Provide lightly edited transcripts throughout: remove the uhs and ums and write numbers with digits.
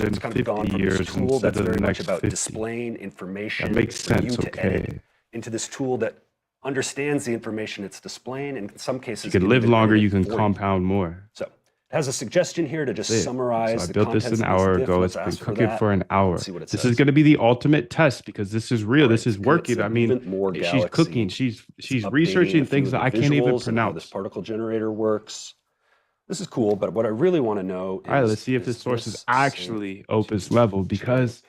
It's kind of gone 50 from years this tool that's instead of the very much next about 50. displaying information That makes for you sense, to edit okay. into this tool that understands the information it's displaying, and in some cases You can can live even longer, edit you it can for compound more. So it has a suggestion here to just That's it. summarize So I the built this contents an of this hour diff. ago. Let's It's been ask for cooking that. for an hour. Let's see what it This says. is going to be the ultimate test because this is real. All This right, is so working. it's I mean, Event More she's Galaxy. cooking. She's Updating researching a few things of that the I can't even visuals and how this pronounce. particle generator works. This is cool, but what I really want to know is, All right, let's see if this source is actually Opus level because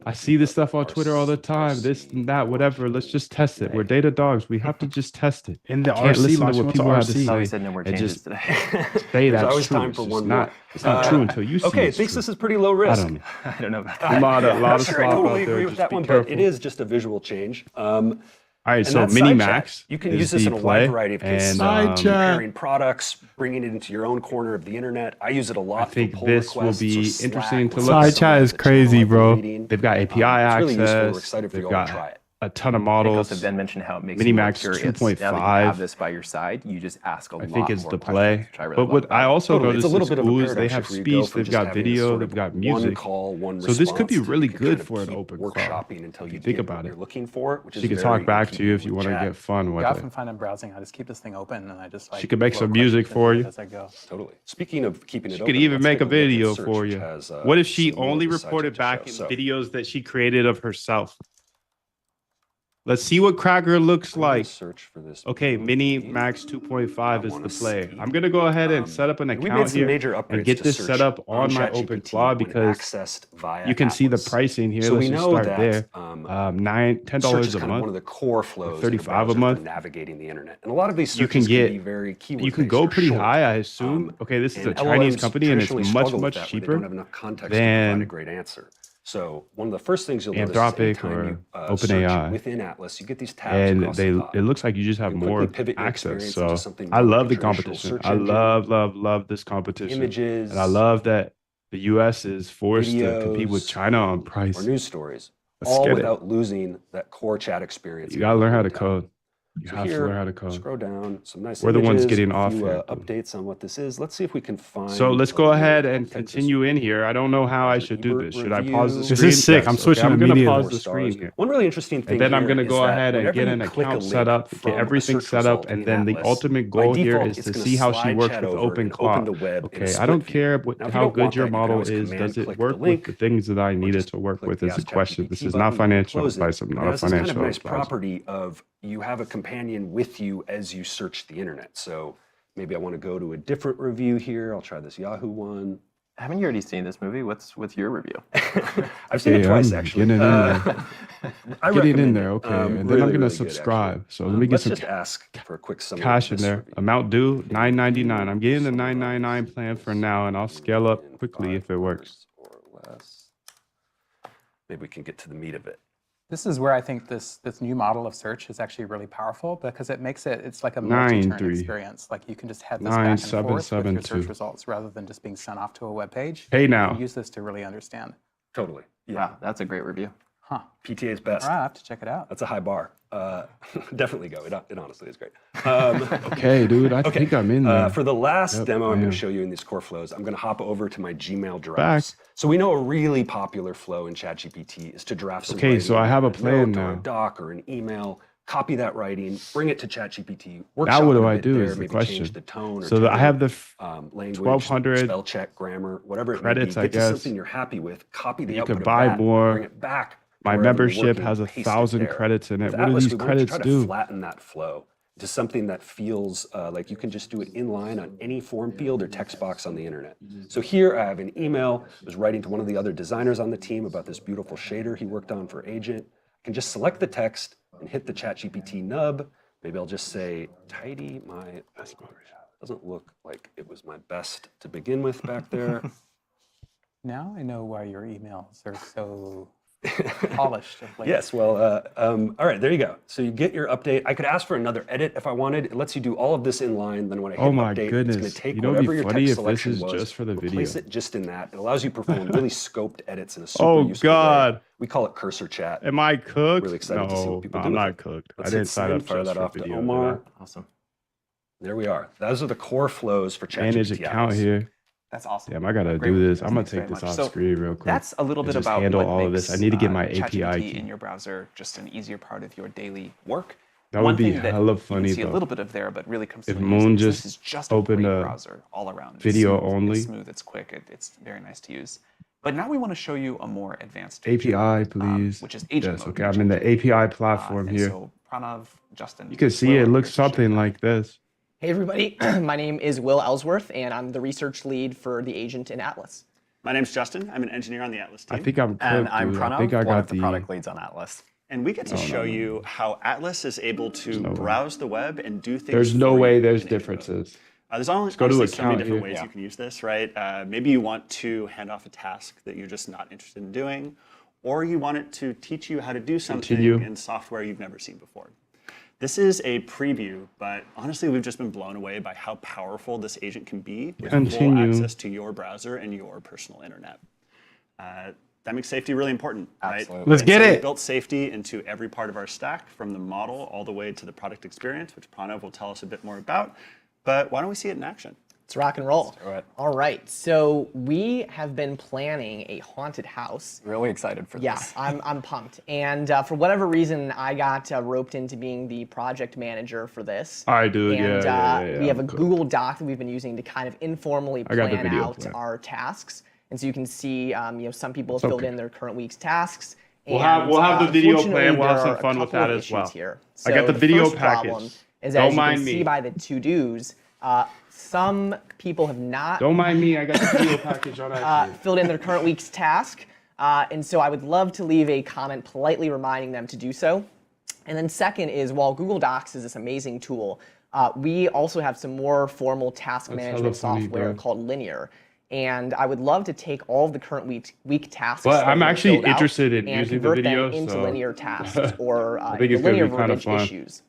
I see this stuff on Twitter all the time. This and that, whatever. Let's just test it. We're data dogs. We have to just test it. In the Can't RC, listen to launching what what's people have to RC. Oh, he say said no more and changes just today. say There's that's always true. time It's for just one not. more. It's not true until you see Okay, it's thinks true. this is pretty low I risk. don't know. I don't know about A that. lot of Sure, I slop out totally there. agree with Just that be one, careful. but it is just a visual change. All right, And so that's Mini Side Max Chat. You can is use this the in a play, wide variety of cases. and Side chat. Comparing products, bringing it into your own corner of the internet. I use it a lot. I think for pull this will requests be or Slack interesting to when look someone Side chat has is a crazy, channel I've been bro. reading. they've got API It's really useful. We're access. excited for They've you all to got try it. a ton of I think models. also Ben mentioned how it makes Mini you more Max curious. 2.5. Now that you have this by your side, you just ask a I lot think it's more the questions, play. which I really But love what about I it. also Totally. It's a noticed little in bit of a schools, they paradox have shift where you go speech, from they've just got having this video, sort they've of got one music. call, one So this could be response really to good kind of for an keep open call. workshopping until If you you think get about what it. you're looking for, which is She could very talk back in to you if keeping you with want to chat. get fun with I it. often find I'm browsing, I just keep this thing open and I just like She could make flow some music questions for into it you. as I go. Totally. Speaking of keeping it She open, could even let's make take a look at video Search, for which you. has, What if she some more only of the side reported chat to back show. in So videos that she created of herself? Let's see what Cracker looks I'm gonna like. search for this Okay, blue Mini key. Max 2.5 I is wanna the play. see. I'm gonna go ahead and set up an And we made account some here major and upgrades get to this search set up on my ChatGPT OpenClaw when because accessed via you can see the Atlas. pricing here. So Let's we just know start that there. search $10 is a kind of one of month. the core flows in a 35 a browser month. for navigating the internet. And a lot of these You can searches can be get, very keyword you can based go or pretty short. high, I assume. Okay, this is a And Chinese LLMs company and it's traditionally much, struggle with much that, where they don't have cheaper enough context to provide a than great answer. So one of the first things you'll notice is Anthropic anytime or you search OpenAI. within Atlas, you get these tabs and across the top. it looks like you just have You can quickly more pivot your access. experience So into something I more love like the a traditional competition. search I engine. love this competition. Images, And I love that the US is forced to compete with videos, China on or price. news stories, Let's all get it. without losing that core chat experience. You in gotta learn how one to tab. code. You So have to here, learn how to code. scroll down, some nice We're the ones images, getting a off few here. updates on what this is. Let's see if we can find. So let's a go link. ahead I and don't think this continue in here. I don't know how I Roger should do Ebert this. Should I pause the review. screen? This is sick. Yes, I'm okay, switching I'm gonna immediately. pause the screen here. One really interesting thing And then I'm here going to is go that ahead and whenever get you an click a account link set up, from get a everything search set up, result and in then the Atlas, ultimate by goal here default, is it's to gonna see how she slide works chat with over and open OpenClaw. the web in a Okay, I split don't view. care Now, if you how don't good want your that, you can model always is. command Does it click work the with link, the things that I or needed just to work click with? the Is the Ask question. This ChatGPT is not button and financial close it. advice. I'm But not it a has this kind of financial nice advisor. property of you have a companion with you as you search the internet. So maybe I want to go to a different review here. I'll try this Yahoo one. Haven't you already seen this movie? What's your review? I've seen it Okay, twice, I'm actually. getting in there. I Get it in recommend there, it. okay. And then Really, I'm going to really good, subscribe. actually. So let me get Let's some just ask for a quick summary cash of in this there. review. Amount due $9.99. I'm getting the Summarize $9.99 plan for now, and I'll scale up in quickly 5 if it works. words or less. Maybe we can get to the meat of it. This is where I think this new model of search is actually really powerful because it makes it's like a multi-turn 9-3. experience. Like you can just head this back and forth with your 9-7-7-2. search results rather than just being sent off to a web page. Hey You now. can use this to really understand. Totally. Yeah. Wow, that's a great review. Huh. PTA's best. All right, I have to check it out. That's a high bar. Definitely go. It honestly is great. Okay, dude. I think I'm in there. For the last Yep, demo I'm I going am. to show you in these core flows, I'm going to hop over to my Gmail Back. drafts. So we know a really popular flow in ChatGPT is to draft some Okay, so writing, I have a a plan note or a now. doc or an email, copy that writing, bring it to ChatGPT. Now workshop what it do a I bit do there, is the maybe question. change the tone or So that I have the language, 1200 spell check, grammar, whatever it may credits, be. I Get to guess. something you're happy with, copy the You output could of buy that, more. bring it back to My wherever you're membership working, has paste it 1,000 there. credits in it. With What do Atlas, these we wanted to credits try to do? flatten that flow to something that feels like you can just do it in line on any form field or text box on the internet. So here I have an email. I was writing to one of the other designers on the team about this beautiful shader he worked on for Agent. I can just select the text and hit the ChatGPT nub. Maybe I'll just say, tidy my, doesn't look like it was my best to begin with back there. Now I know why your emails are so polished. Like, Yes, well, all right, there you go. So you get your update. I could ask for another edit if I wanted. It lets you do all of this in line. Then when I hit Oh my update, it's goodness. going to take You know what'd whatever be your funny text if this selection is was, just for the replace video? it just in that. It allows you to perform really scoped edits in a super Oh, useful God. way. We call it cursor chat. Am I cooked? Really excited to see what people no, do I'm with not it. cooked. Let's I hit didn't sign send, up fire just that for off to video. Omar. Awesome. There we are. Those are the core flows for Manage ChatGPT account Atlas. here. That's awesome. Damn, I gotta Great do review, this. guys. I'm gonna Thanks very take this much. off So screen real quick. That's a little and bit just about handle what all of makes this. I need to get my ChatGPT API key. in your browser just an easier part of your daily work. That One would be thing that hella you funny can see a though. little bit of there, but really comes If from Moon this just is just opened a great a browser all around. It's video smooth, only. It's smooth. It's quick. It's very nice to use. But now we want to show you a more advanced API, please. which is agent Yes, mode. okay. I'm in the API platform and here. So Pranav, Justin, You can see Will it are looks here to show you something how like this. Hey everybody, my name is Will Ellsworth and I'm the research lead for the agent in Atlas. My name's Justin. I'm an engineer on the Atlas team. I think I'm cooked, And I'm dude. I Pranav, think I one got of the product leads on Atlas. and we get to show you how Atlas is able to no way. browse the web and do things. There's no for way you there's in Agent mode. differences. There's only go to honestly so many account different here. ways Yeah. you can use this, right? Maybe you want to hand off a task that you're just not interested in doing, or you want it to teach you how to do something Continue. in software you've never seen before. This is a preview, but honestly, we've just been blown away by how powerful this agent can be with full Continue. access to your browser and your personal internet. That makes safety really important, right? Absolutely. Let's And get so we it. built safety into every part of our stack, from the model all the way to the product experience, which Pranav will tell us a bit more about. But why don't we see it in action? Let's rock and roll. do it. All right, so we have been planning a haunted house. Really excited for Yeah, this. I'm pumped. And for whatever reason, I got roped into being the project manager for this. All right, dude. And Yeah. we have a I'm cooked. Google Doc that we've been using to kind of informally I got the plan video out plan. our tasks. And so you can see, some people have filled okay. in their current week's tasks. We'll have the video plan. unfortunately, We'll have there some are a fun with couple that of as well. issues here. I got So the video first problem package. is, Don't as you mind can me. see by the to-dos, some people have not Don't mind me. I got the video package on that. filled in their current week's task. And so I would love to leave a comment politely reminding them to do so. And then second is, while Google Docs is this amazing tool, we also have some more formal task management hella funny, software bro. called Linear. And I would love to take all of the current week tasks But that I'm were actually filled out interested in and using the convert video, them into so- linear tasks or I think the it's gonna linear be kinda verbiage fun. issues.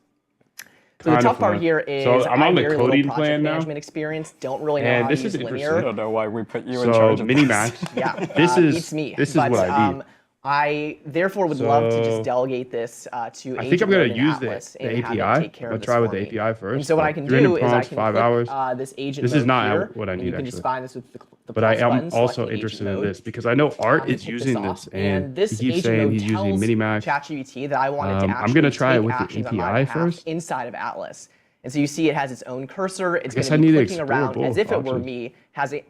So the Kinda tough part fun. here is So I'm I on the have very little coding project plan now. management experience, don't really know And how this to is use interesting. I Linear. don't know why we put you in So charge of this. Minimax. Yeah, This is beats me. this is But, what I need. I therefore would love to So, just delegate this to I think I'm Agent gonna Mode in use Atlas the and have it API. take care I'll of this try with for the me. API first. And so what I like can 300 do is I prompts, can 5 click hours. this agent This mode is not here, what I and need, you can just actually. find this with the But I plus am button, also select Agent interested in Mode. this because I know Art I'm gonna is take using off, this, and this he keeps agent saying mode he's using tells Minimax. ChatGPT that I want it to I'm actually gonna try take it with the actions on my API behalf first. inside of Atlas. And so you see it has its own cursor. It's guess going I to need be to clicking explore around as both if it were options. me,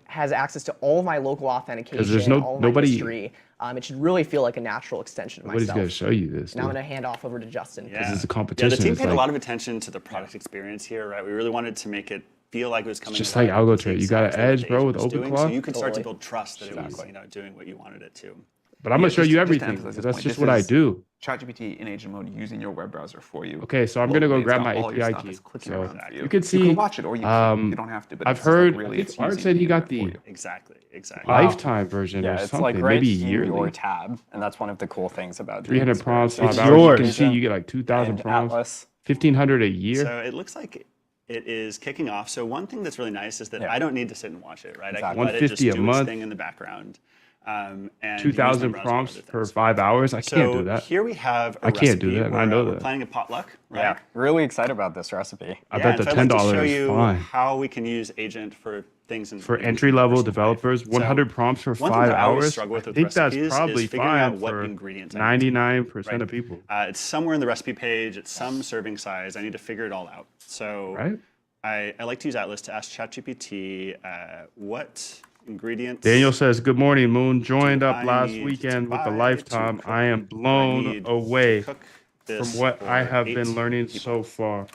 has access to all of my local authentication, there's no- all of my nobody- history. It should really feel like a natural extension of Nobody's myself. gonna show you this. Now I'm dude. going to hand off over to Justin. Yeah. This is a Yeah, competition. the team It's paid a like- lot of attention to the product experience here, right? We really wanted to make it feel like it was coming. just alive like with AlgoTrade. the You got an exact what edge, the bro, agent with was doing, OpenClaw. So you could start to Totally. build trust that it was, doing what you wanted it to. But I'm gonna show just- you just to everything. emphasize Because this that's point, just this what I is do. ChatGPT in agent mode using your web browser for you. Okay, so I'm gonna go Locally, it's grab got my all your API stuff, key. it's clicking So around for you can You see. can watch it or you don't have to. But I've it's just, like, heard. really, I think it's Art using said he it got for the you. Exactly. lifetime version Yeah, or it's something, like right maybe here, your yearly. tab, and that's one of the cool things about doing 300 this prompts, browser. 5 It's hours. You yours. can see you get like 2,000 And prompts, Atlas. 1,500 a year. So it looks like it is kicking off. So one thing that's really nice is that Yeah. I don't need to sit and watch it, right? I can Exactly. let it just 150 a do its month. thing in the background. And use my 2,000 browser for prompts other per things. 5 hours. I can't So do that. here we have a I can't do recipe that, and I where, know we're that. planning a potluck, right? Yeah, really excited about this recipe. I Yeah, bet the so I'd like to $10 show is you fine. how we can use Agent for things in For in entry-level personal life. developers, So 100 prompts for one thing 5 that I always hours. struggle with I think that's recipes is probably figuring out fine what for ingredients I need to use, 99% of right? people. It's somewhere in the recipe page. It's some serving size. I need to figure it all out. So Right? I like to use Atlas to ask ChatGPT what ingredients. Daniel says, "Good morning, Moon. Joined do up I last need weekend to with the buy to Lifetime. cook? I am Do I blown need to away cook from this what I for have 8 been learning people? so far.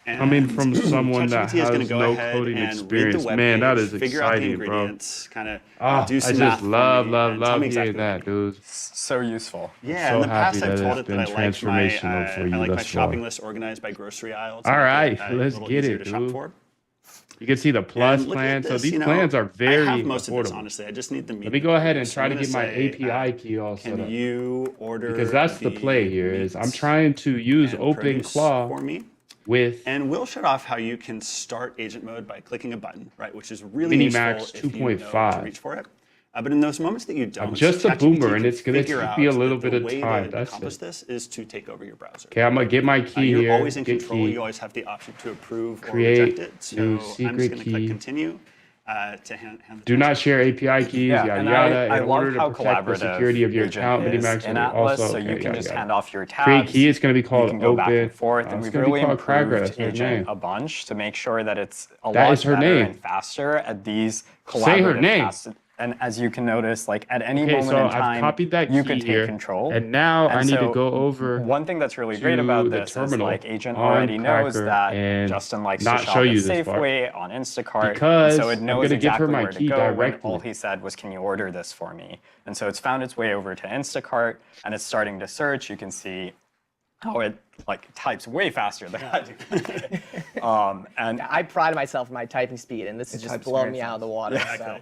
Coming And from someone that ChatGPT is gonna has go no ahead coding and read the experience. Man, that webpage, is figure out the exciting, bro. ingredients, kind of Ah, do I some just math for love me, and tell hearing me exactly what I that, need. dude. So useful. Yeah, so in the past happy I've that told it's it that I been like my, transformational for you I like my thus far. shopping list organized by grocery aisle. to All make right, it, a let's little get easier it, to shop dude. for. You can see the plus And looking plan. at So this, these you know, plans are very I have most of this, affordable. honestly. I just need the meat. Let me go ahead and So try I'm to gonna get my say, API key all set Can up. you order Because that's the play here is I'm meats trying to use and produce for OpenClaw me? with And we'll shut off how you can start agent mode by clicking a button, right? Which is really useful Minimax if you know 2.5. to reach for it. But in those moments that you don't, just a ChatGPT boomer, can and it's gonna figure take me a out little that bit of the way time, to that's accomplish it. this is to take over your browser. Okay, I'm gonna get my key You're here. always in get control. key. You always have the option to approve or Create reject it. So new I'm just secret going to click key. continue. to hand the Do not share API keys, Yeah, yada and yada. I In love order how to protect the collaborative security of your Agent account, is Minimax in will Atlas, also so you okay, can yada just yada. hand off your Create tabs. key. It's going to be You called can go back and open. forth, it's and we've gonna be really called Cragra, improved that's her Agent name. a bunch to make sure that it's a That lot is her better name. and faster at these collaborative Say her name. tasks. And as you can notice, like at any Okay, moment so in I've time, copied that you key could take here, control. and now I need to so go over one thing that's really great about to the this is terminal like Agent on already knows Cracker that and Justin likes to not shop show at you this part. Safeway, on Instacart, Because and so it I'm knows gonna give her exactly my where to key go when directly. all he said was, "Can you order this for me?" And so it's found its way over to Instacart, and it's starting to search. You can see how it like types way faster than I do. And I pride myself in my typing speed, and this is just types blowing very me out of the water. So.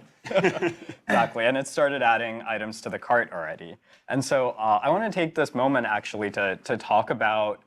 exactly, and it started adding items to the cart already. And so I want to take this moment actually to talk about,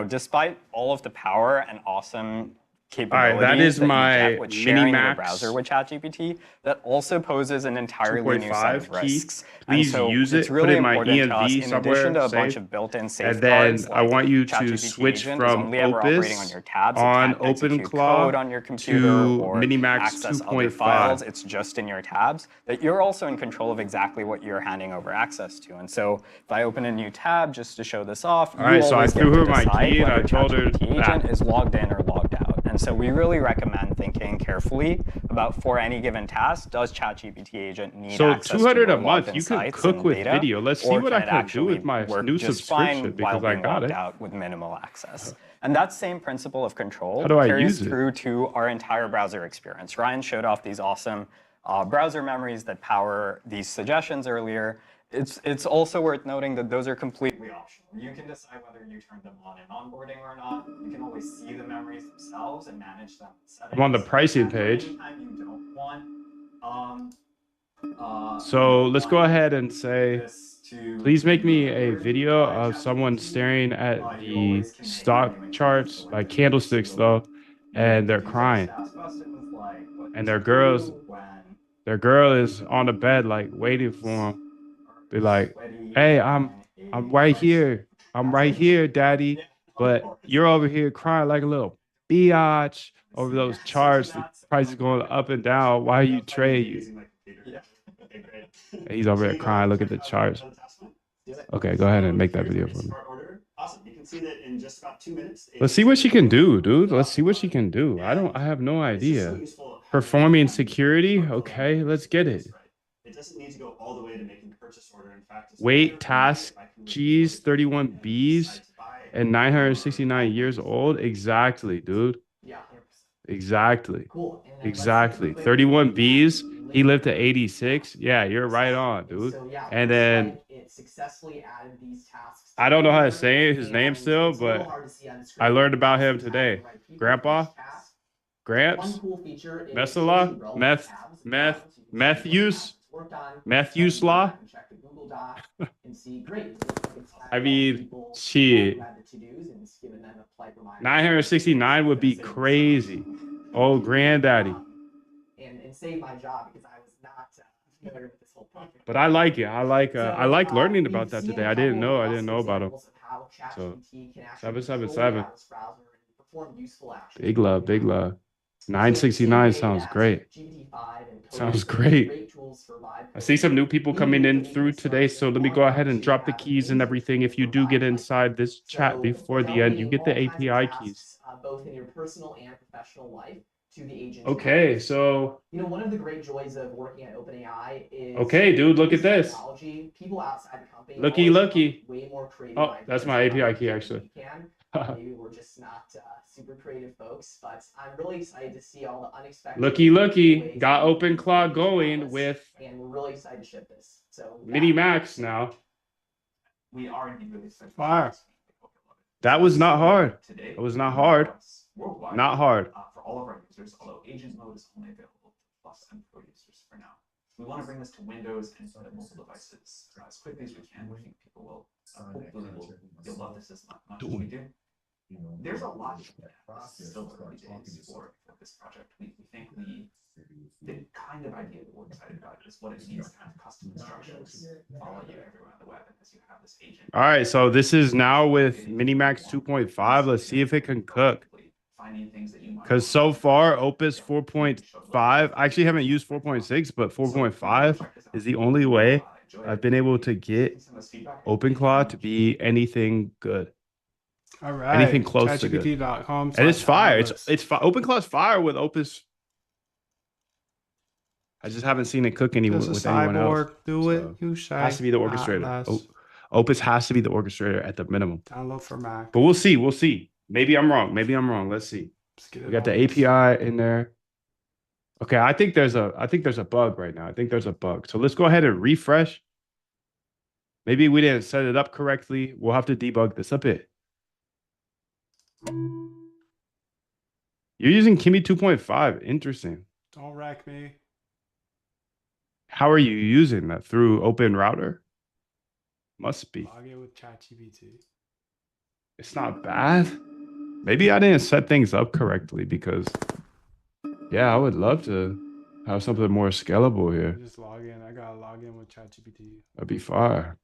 despite all of the power and awesome capabilities that is that my you get with sharing your Minimax browser with ChatGPT, that also poses an entirely new set of 2.5 key. risks. Please and so use it, it's put really in my important to us, ENV in somewhere, addition to a bunch safe. of built-in And safeguards, then I want you to ChatGPT switch Agent is from only ever operating on Opus your tabs. It on can't execute OpenClaw code on your computer to or Minimax access other 2.5. files. It's just in your tabs, that you're also in control of exactly what you're handing over access to. And so if I open a new tab just to show this off, you right, so I always threw get her to my decide key and I whether told her ChatGPT that. Agent is logged in or logged out. And so we really recommend thinking carefully about, for any given task, does ChatGPT Agent need So access to 200 your a month, logged-in you can sites cook and with data, video. Let's see or what can I it can do actually with my work new just subscription fine while because I being got logged it. out with minimal access? And that same principle of control How do I carries use it? through to our entire browser experience. Ryan showed off these awesome browser memories that power these suggestions earlier. It's also worth noting that those are completely optional. You can decide whether you turn them on in onboarding or not. You can always see the memories themselves and manage them in settings. I'm on the pricing And page. anytime you don't want, So let's go ahead and say, this to please make me a delivered video by of someone ChatGPT, staring at you the always can make stock new charts, increments. So like the candlesticks single though, and they're user crying. stats question was like, what And does their it girls, do when their girl is on the bed, like waiting for them. Be like, sweaty hey, on I'm a right price? here. I'm right here, daddy. But you're over here crying like a little biatch over those charts. The price is going up and down. Why you trade? And he's over there crying. Look at the charts. Okay, go ahead and make that video for me. Awesome. You can see that in just about 2 minutes. Let's see what she can do, dude. Let's see what she can do. I have no idea. Performing security. Okay, let's get it. It doesn't need to go all the way to making a purchase order. In fact, Wait, task, G's, 31 B's, and 969 years old. Exactly, dude. Yeah, 100%. Exactly. Cool. And then let's Exactly. quickly 31 B's. link He lived to 86. Yeah, you're right on, dude. So, yeah, And looks then like it successfully added these tasks. I don't know how to together, say his name and still, it's a little but hard to see on the I screen, learned about but him it's having today. the right people for Grandpa? each task. Gramps? One cool feature is Messala? choosing relevant Meth? tabs Meth? so you can see Meth what use? tasks worked on, Meth then use you law? can check the Google Doc and see, great, it looks like it's I added mean, people shit. who had the to-dos and it's given them a polite reminder. 969 would be crazy. Oh, granddaddy. And save my job because I was not familiar with this whole project. But I like it. I like learning We've about that seen today. a I didn't couple know. I of didn't know about them. examples of how So, ChatGPT can actually 777. control the Atlas browser and perform useful actions. Big love, big love. 969 sounds great. Sounds great. I see some new people coming in through today, so let me go ahead and drop the keys and everything. If you do get inside this chat before the end, you get the API keys. Both in your personal and professional life to the agent. Okay, so one of the great joys of working at OpenAI is okay, dude, look at this. technology. People outside the company Looky, always looky. come way more creative. Oh, that's my ideas API about key, what actually. we can. Maybe we're just not super creative folks, but I'm really excited to see all the unexpected. Looky, ways got that we can OpenClaw use going Atlas, with and we're really excited to ship this. So Minimax now. We are indeed really excited. Fire. That was not hard. Today, It was not hard. worldwide, Not hard. for all of our users, although Agent Mode is only available to Plus and Pro users for now. We want to bring this to Windows and mobile devices as quickly as we can. We think people will hopefully you'll love this as much as we do. There's a lot to that. This is still early days for this project. We think the kind of idea that we're excited about is what it means to have custom instructions follow you everywhere on the web as you have this agent. All right, so this is now with Minimax 2.5. Let's see if it can cook. finding things that you might. Because so far, Opus 4.5, I actually haven't used 4.6, but 4.5 is the only way I've been able to get OpenClaw to be anything good, All right. anything close to good. ChatGPT.com. And it's fire. It's OpenClaw's fire with Opus. I just haven't seen it cook Does a with anyone else. cyborg do it? So, You say has to be the orchestrator. Atlas. Opus has to be the orchestrator at the minimum. Download for Mac. But we'll see. We'll see. Maybe I'm wrong. Maybe I'm wrong. Let's see. Let's get We it got the on this. API in there. Okay, I think there's a bug right now. I think there's a bug. So let's go ahead and refresh. Maybe we didn't set it up correctly. We'll have to debug this a bit. You're using Kimi 2.5. Interesting. Don't wreck me. How are you using that? Through Open Router? Must be. Log in with ChatGPT. It's not bad. Maybe I didn't set things up correctly because, yeah, I would love to have something more scalable here. Just log in. I gotta log in with ChatGPT. That'd be fire.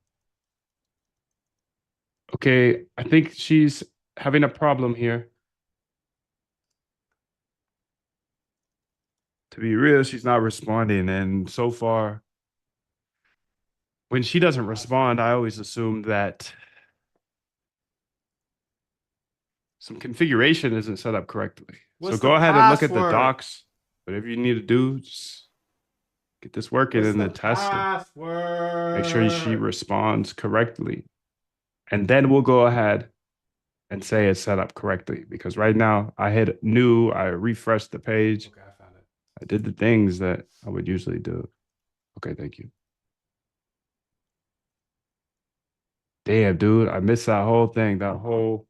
Okay, I think she's having a problem here. To be real, she's not responding. And so far, when she doesn't respond, I always assume that some configuration isn't set up correctly. What's so go the ahead and look at the password? docs. Whatever you need to do, just get this working What's and the then test it. password? Make sure she responds correctly. And then we'll go ahead and say it's set up correctly. Because right now I hit new, I refreshed the page. Okay, I found it. I did the things that I would usually do. Okay, thank you. Damn, dude, I missed that whole thing. That whole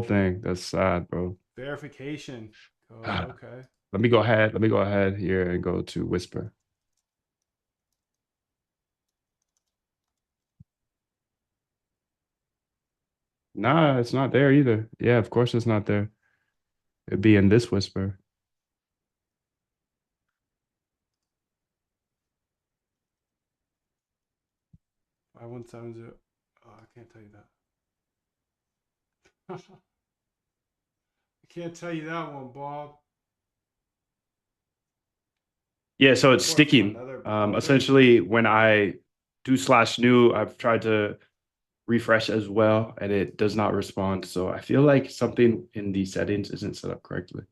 thing. That's sad, bro. Verification code. Ah. Okay. Let me go ahead here and go to Whisper. Nah, it's not there either. Yeah, of course it's not there. It'd be in this Whisper. I 5170. Oh, I can't tell you that. I can't tell you that one, Bob. Yeah, so it's Of course, sticking. another browser. Essentially, when I do /new, I've tried to refresh as well, and it does not respond. So I feel like something in the settings isn't set up correctly.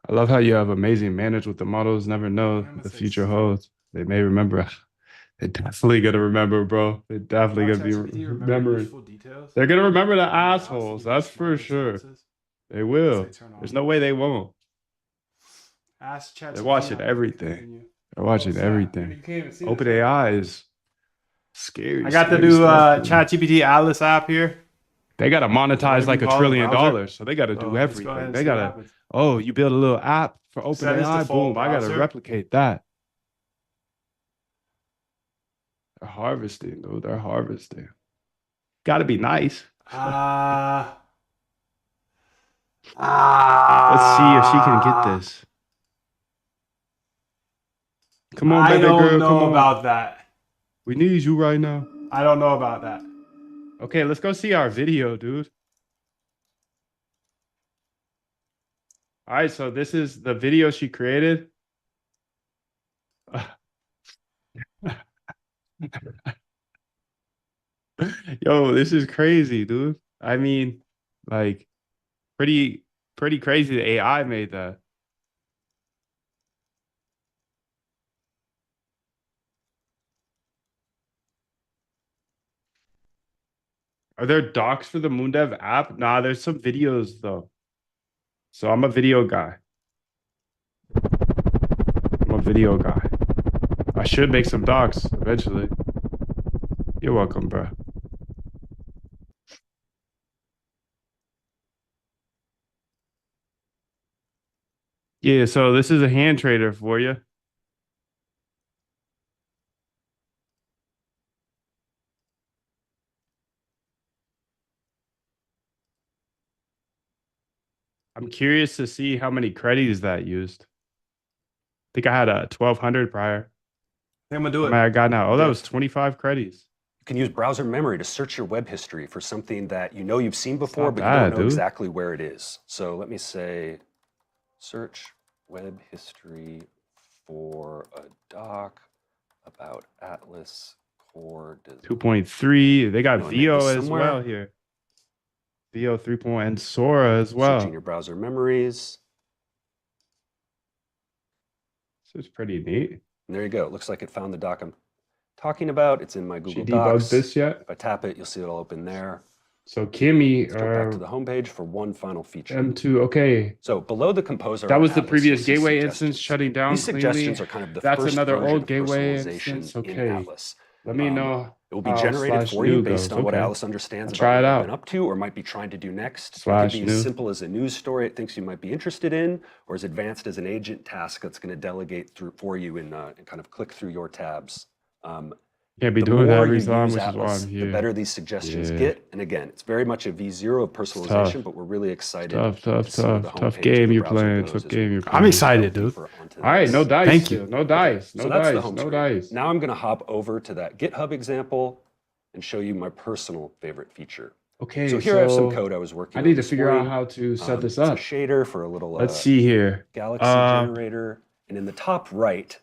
I love how you have amazing manners with the models. Never know I'm gonna what the say future six. holds. They may remember. They're definitely gonna remember, bro. They're definitely Watch gonna be ChatGPT remember remembering. useful details. They're gonna remember the And browse assholes. even That's for smaller sure. sentences. They will. Say turn on. There's no way they won't. Ask ChatGPT. They're watching how to everything. continue. They're watching What's that? everything. You can't even see this. OpenAI is scary. I got the scary new stuff, dude. ChatGPT Atlas app here. They gotta monetize Whatever like you $1 call it, trillion, browser. so they gotta So do let's go ahead everything. and They see what gotta. happens. Oh, you build a little app for Set as OpenAI. default Boom! I gotta browser. replicate that. They're harvesting, dude. They're harvesting. Gotta be nice. Let's see if she can get this. Come on, I baby don't girl. know Come on. about that. We need you right now. I don't know about that. Okay, let's go see our video, dude. All right, so this is the video she created. Yo, this is crazy, dude. I mean, like, pretty crazy. The AI made that. Are there docs for the MoonDev app? Nah, there's some videos though. So I'm a video guy. I'm a video guy. I should make some docs eventually. You're welcome, bro. Yeah, so this is a hand trader for you. I'm curious to see how many credits that used. think I had a 1200 prior. I'm gonna do I mean, I got now. Oh, that was 25 credits. You can use browser memory to search your web history for something that you know you've seen before, not but bad, you don't know dude. exactly where it is. So let me say, search web history for a doc about Atlas Core Design. 2.3. They got You know, and make VO this as somewhere. well here. VO 3.1 and Sora as well. Searching your browser memories. This is pretty neat. And there you go. It looks like it found the doc I'm talking about. It's in my She Google debugged Docs. this yet? If I tap it, you'll see it'll open there. So Kimmy, Let's go back to the homepage for one final feature. M2. Okay, So below the composer, that on was the Atlas, previous you'll see gateway suggestions. instance shutting down These cleanly. suggestions are kind of the That's first another version old of gateway personalization instance. in Okay, Atlas. let me know. It will be how generated for you /new based goes. on what Okay. Atlas understands I'll about try what it you've out. been up to or might be trying to do next. It /new. could be as simple as a news story it thinks you might be interested in, or as advanced as an agent task that's going to delegate through for you and kind of click through your tabs. Can't be The doing that more every you time, use which is why Atlas, I'm the here. better these suggestions Yeah. get. And again, it's very much a V0 of personalization, but we're really excited. Tough to see where the tough homepage of game the you're browser playing. goes Tough as game we you're delve playing. I'm excited, dude. deeper onto All right, this. no dice. Thank you. Still. No dice. So No that's the dice. home No screen. dice. Now I'm going to hop over to that GitHub example and show you my personal favorite feature. Okay, So here I have some code I was working I on need to this figure out morning. how to set this It's a up. shader for a little Let's see here. Galaxy generator. And in the top right,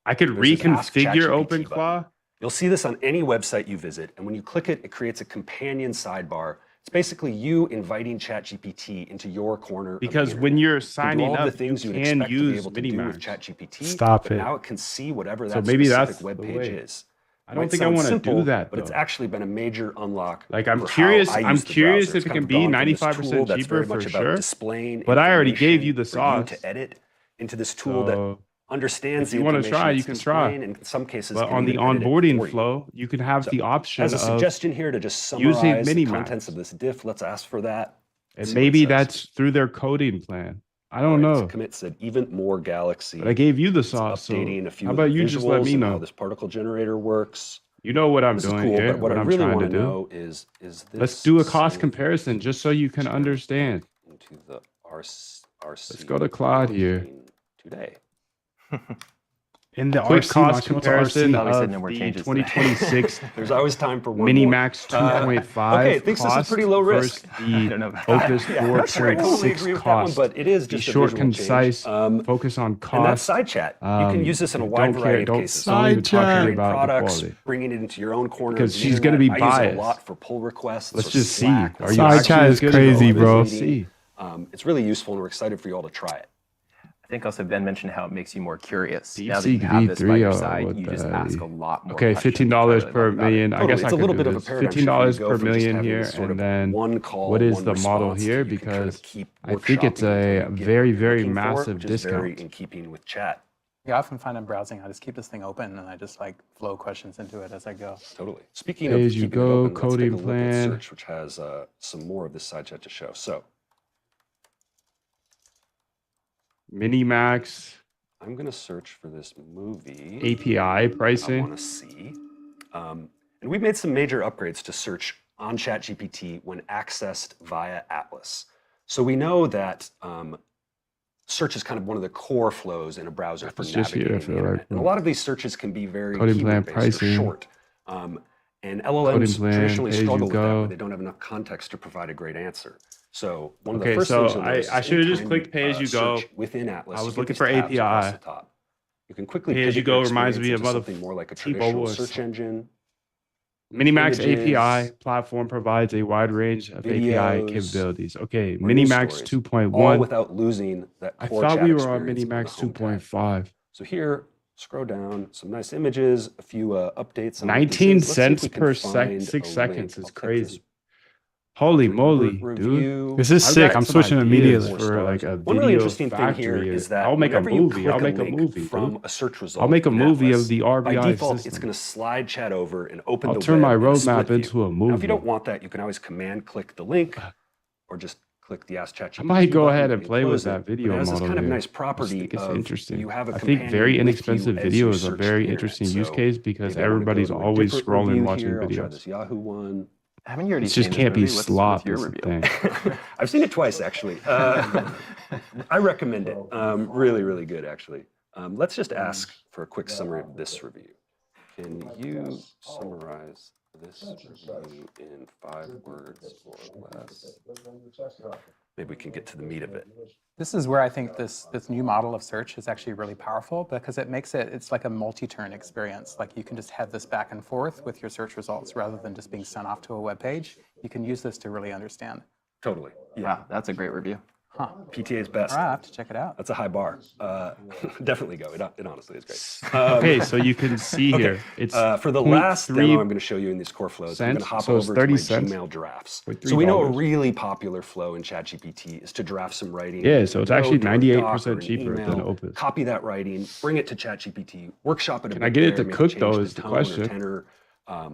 I could There's this Ask reconfigure ChatGPT OpenClaw. you'll see this on any website you visit. And when you click it, it creates a companion sidebar. It's basically you inviting ChatGPT into your corner. Because of the when you're internet. It can do signing all up, the things you would can expect to be use able to do with Minimax. ChatGPT. Stop but it. now it can see whatever So that maybe specific that's web the page way. is. I don't Might think I sound want to simple, do that but it's though. actually been a major unlock. Like I'm for how curious. I I'm use the curious browser. if It's it kind can of be gone from this 95% tool that's cheaper very for much about sure. displaying But I already gave information you the for sauce. to edit into this tool that So, understands if the you wanna information try, it's you can try. displaying, and in some cases but can on the even edit it onboarding for you. flow, you can have So, the option As a of, suggestion here to just using summarize the Minimax. contents of this diff, let's ask for that. and see what it maybe says. that's through their coding plan. I All don't right, so know. commit said even more Galaxy. But I gave you the It's sauce. So updating a few how of about the you just let visuals me and how know? this particle generator works. You know what I'm This is doing cool, here. but what I I'm really trying want to to do. know is this Let's do a cost saved comparison just so you can understand. into the RC Let's go to Claude here. today. In the Quick RC, cost Machi, what's comparison RC? Obviously, of no more the changes today. 2026 There's always time for one more. Minimax 2.5 okay, thinks this is cost pretty low risk. versus I the don't know about Opus Yeah, I'm not sure I totally 4.6 agree with that one, cost. but it is Be just a short, visual change. concise, focus on And that's cost. side chat. You can use this in a wide Don't variety care, of don't cases. don't even Side talk chat. Create about the products, quality. bringing it into your own corner. Because of the she's gonna be internet. I use it biased. a lot for pull requests. Let's or just see. Slack. Are you Side actually chat as is good as crazy, all this? bro. Let's see. It's really useful, and we're excited for you all to try it. I think also Ben mentioned how it makes you more curious. DeepSeek Now that you have this by your V3, side, what you just the ask a hell? lot more Okay, questions. $15 I really per love about it. million. I Totally. guess It's I a little could bit do of a this. paradigm shift where $15 you go per from just million having here, this sort and of then one call, what is one the model response here? that you can kind of Because keep I think it's workshopping a until you get very, what you're very looking for, massive which is very discount. in keeping with chat. Yeah, I often find I'm browsing, I just keep this thing open and I just like flow questions into it as I go. Totally. Speaking Pay of as you keeping it go, open, let's take a coding look at plan. search, which has some more of this side chat to show. So Minimax I'm going to search for this movie API I pricing. want to see. And we've made some major upgrades to search on ChatGPT when accessed via Atlas. So we know that search is kind of one of the core flows in a browser for It's just here, navigating I the feel internet. like, And a lot of these searches can be very Coding plan keyword-based or pricing. short. And Coding LLMs plan, traditionally pay as you struggle with that, go. where they don't have enough context to provide a great answer. So one of the Okay, first so things you'll notice I is should have just anytime clicked pay as you go. search within Atlas. I you was get looking these for tabs across API. the top. You can quickly Pay as you pivot your go reminds me experience of into other something more like a T-Mobile traditional or search engine. Minimax Images, API platform provides a wide range of API videos, capabilities. Okay, or news Minimax stories, 2.1. all without losing that I core thought chat we were on experience Minimax the home tab. 2.5. So here, scroll down, some nice images, a few updates. On what this 19 is. Let's see if cents we can per find 6 a seconds link. is I'll take this crazy. Holy moly, Ebert dude. review. This is I've sick. got I'm some switching ideas immediately. for like a One really video interesting thing here factory. is that I'll make a whenever you movie. click I'll a make a link movie, from dude. a search result. I'll make a in movie Atlas, of the by RBI default, it's system. going to slide chat over and open I'll the turn my web in a roadmap split view. into a Now, movie. if you don't want that, you can always command click the link, or just click the Ask ChatGPT. I might go button ahead and play close with it. that video But it has model this kind of here. nice I just property think it's of interesting. you have a I think companion very with you inexpensive as video you is a search the very internet. interesting use So case because maybe I wanna go everybody's to a always different scrolling review watching here. I'll try videos. this Yahoo one. Haven't you already It just seen this can't be movie? What's slop your is the review? thing. I've seen it twice, actually. I recommend it. Really, really good, actually. Let's just ask for a quick summary of this review. Can you summarize this review in 5 words or less? Maybe we can get to the meat of it. This is where I think this new model of search is actually really powerful because it makes it's like a multi-turn experience. Like you can just have this back and forth with your search results rather than just being sent off to a web page. You can use this to really understand. Totally. Yeah. Wow, that's a great review. Huh. PTA's best. All right, I have to check it out. That's a high bar. Definitely go. It honestly is great. Okay, so you can see here. It's For the last demo I'm going to show you in these core flows, I'm going to hop so it's over to 30 my cents Gmail drafts. for So we know a $3. really popular flow in ChatGPT is to draft some writing. Yeah, so it's actually Node or a doc 98% or an cheaper than email, Opus. Copy that writing, bring it to ChatGPT, workshop it a Can bit I get it there, to maybe cook, change though, the is the tone or question. tenor,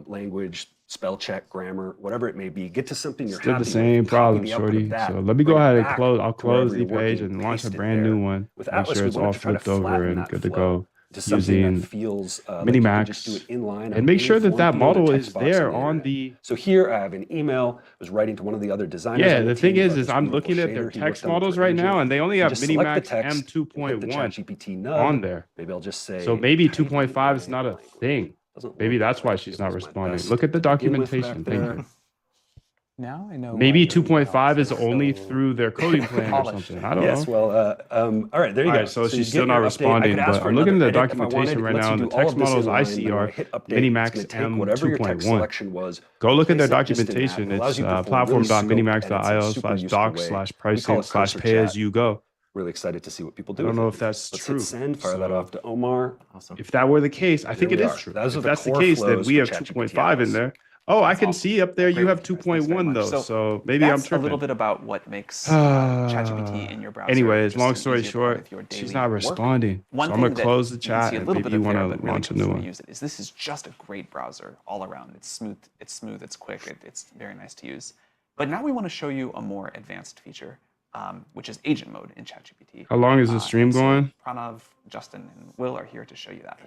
language, spell check, grammar, whatever it may be. Get to something you're Still happy the same with, copy problem, the output of shorty. that, So let me go bring it ahead and back close. I'll to wherever close the you're page working, and launch a paste it brand there. new one. With Make Atlas, sure we it's wanted all to try to flipped over flatten and that good to flow go. to something Using that feels like you can just do Minimax. it inline on And make any sure that form that field or model text is box there the on internet. the. So here I have an email. I was writing to one of the other designers. Yeah, on the thing team is about this I'm beautiful looking at their shader. He text worked on it models for right ages. now, and they only You have just select the Minimax text and hit the M2.1 ChatGPT nub. on there. Maybe I'll just say. So maybe type 2.5 is in not a language. thing. Doesn't Maybe look that's why like she's it not was my responding. best Look at the to begin with documentation. back Thank there. you. Now I know. Maybe why your 2.5 is emails are only so through their coding plan or polished. something. I don't Yes, know. well, all right, there you All go. right, so you she's get still not your update. I responding, could ask but for I'm looking at another the edit if I wanted. documentation It right lets now, you and the do all text of this models I inline, see then when I are hit update, it's Minimax gonna take whatever your text M2.1. selection was. Go look at their place it just in that. documentation. It allows It's you to perform really scoped edits in a platform.minimax.io super useful way. We call /pricing it cursor /pay as chat. you go. Really excited to see what people do I don't with know it. if that's Let's true. hit send, fire that So- off to Omar. Awesome. If that were the case, I think There it we is are. true. Those are If the that's the core case, then flows we for have ChatGPT 2.5 in Atlas. there. Oh, I can awesome. see up there Great you have review, guys. Thanks very 2.1 much. though. So maybe I'm that's a tripping. little bit about what makes ChatGPT in your browser. Anyways, just long an story easier part short, of your she's daily not work. responding. One So I'm gonna thing that close the you can chat see a and little maybe bit you of want there, to but really launch a can new fully one. use it, is this is just a great browser all around. It's smooth, it's quick, it's very nice to use. But now we want to show you a more advanced feature, which is agent mode in ChatGPT. How long is the stream and so going? Pranav, Justin, and Will are here to show you that.